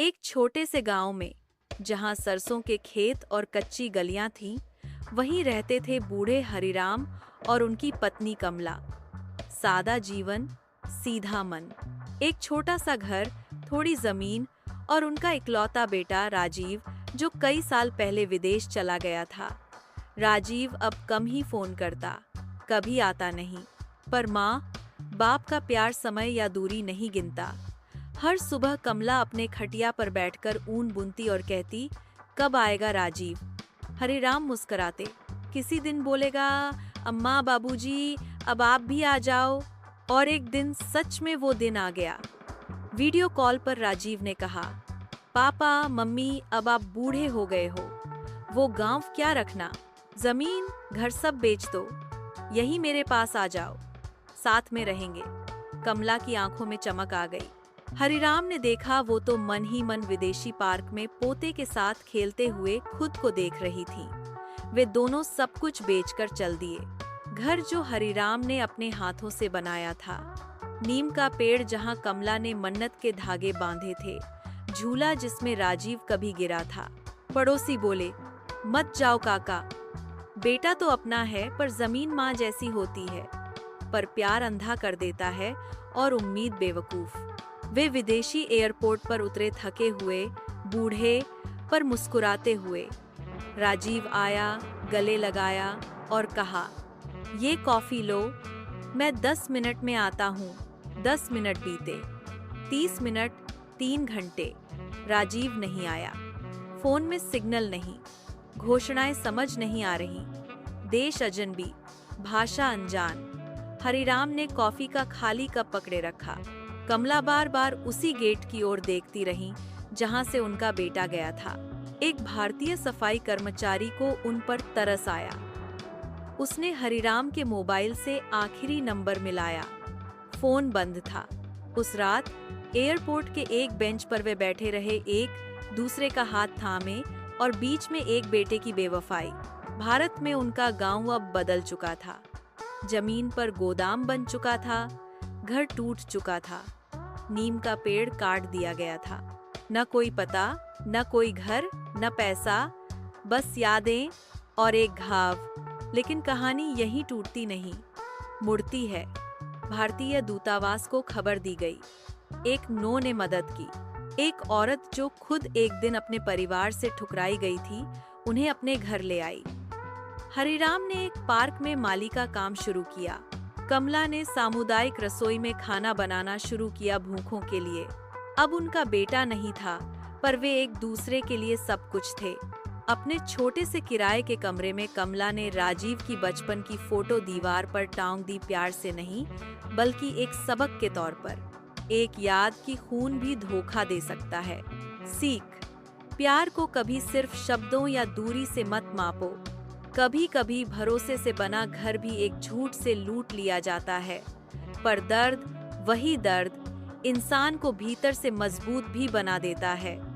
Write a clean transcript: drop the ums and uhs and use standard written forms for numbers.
एक छोटे से गांव में, जहां सरसों के खेत और कच्ची गलियां थीं, वहीं रहते थे बूढ़े हरिराम और उनकी पत्नी कमला। सादा जीवन, सीधा मन। एक छोटा सा घर, थोड़ी जमीन और उनका इकलौता बेटा राजीव, जो कई साल पहले विदेश चला गया था। राजीव अब कम ही फोन करता, कभी आता नहीं, पर माँ बाप का प्यार समय या दूरी नहीं गिनता। हर सुबह कमला अपने खटिया पर बैठकर ऊन बुनती और कहती, कब आएगा राजीव। हरिराम मुस्कुराते, किसी दिन बोलेगा, अम्मा बाबूजी अब आप भी आ जाओ। और एक दिन सच में वो दिन आ गया। वीडियो कॉल पर राजीव ने कहा, पापा मम्मी अब आप बूढ़े हो गए हो, वो गांव क्या रखना, जमीन घर सब बेच दो, यही मेरे पास आ जाओ, साथ में रहेंगे। कमला की आंखों में चमक आ गई। हरिराम ने देखा वो तो मन ही मन विदेशी पार्क में पोते के साथ खेलते हुए खुद को देख रही थी। वे दोनों सब कुछ बेचकर चल दिए। घर जो हरिराम ने अपने हाथों से बनाया था, नीम का पेड़ जहां कमला ने मन्नत के धागे बांधे थे, झूला जिसमें राजीव कभी गिरा था। पड़ोसी बोले, मत जाओ काका, बेटा तो अपना है पर जमीन माँ जैसी होती है। पर प्यार अंधा कर देता है और उम्मीद बेवकूफ। वे विदेशी एयरपोर्ट पर उतरे, थके हुए, बूढ़े पर मुस्कुराते हुए। राजीव आया, गले लगाया और कहा, ये कॉफी लो, मैं 10 मिनट में आता हूँ। 10 मिनट बीते, 30 मिनट, 3 घंटे, राजीव नहीं आया। फोन में सिग्नल नहीं, घोषणाएं समझ नहीं आ रही, देश अजनबी, भाषा अनजान। हरिराम ने कॉफी का खाली कप पकड़े रखा। कमला बार बार उसी गेट की ओर देखती रही जहां से उनका बेटा गया था। एक भारतीय सफाई कर्मचारी को उन पर तरस आया। उसने हरिराम के मोबाइल से आखिरी नंबर मिलाया। फोन बंद था। उस रात एयरपोर्ट के एक बेंच पर वे बैठे रहे, एक दूसरे का हाथ थामे, और बीच में एक बेटे की बेवफाई। भारत में उनका गांव अब बदल चुका था। जमीन पर गोदाम बन चुका था, घर टूट चुका था, नीम का पेड़ काट दिया गया था। न कोई पता, न कोई घर, न पैसा, बस यादें और एक घाव। लेकिन कहानी यहीं टूटती नहीं, मुड़ती है। भारतीय दूतावास को खबर दी गई। एक नो ने मदद की। एक औरत जो खुद एक दिन अपने परिवार से ठुकराई गई थी, उन्हें अपने घर ले आई। हरिराम ने एक पार्क में माली का काम शुरू किया। कमला ने सामुदायिक रसोई में खाना बनाना शुरू किया भूखों के लिए। अब उनका बेटा नहीं था, पर वे एक दूसरे के लिए सब कुछ थे। अपने छोटे से किराए के कमरे में कमला ने राजीव की बचपन की फोटो दीवार पर टांग दी, प्यार से नहीं बल्कि एक सबक के तौर पर। एक याद कि खून भी धोखा दे सकता है। सीख, प्यार को कभी सिर्फ शब्दों या दूरी से मत मापो। कभी कभी भरोसे से बना घर भी एक झूठ से लूट लिया जाता है। पर दर्द, वही दर्द, इंसान को भीतर से मजबूत भी बना देता है।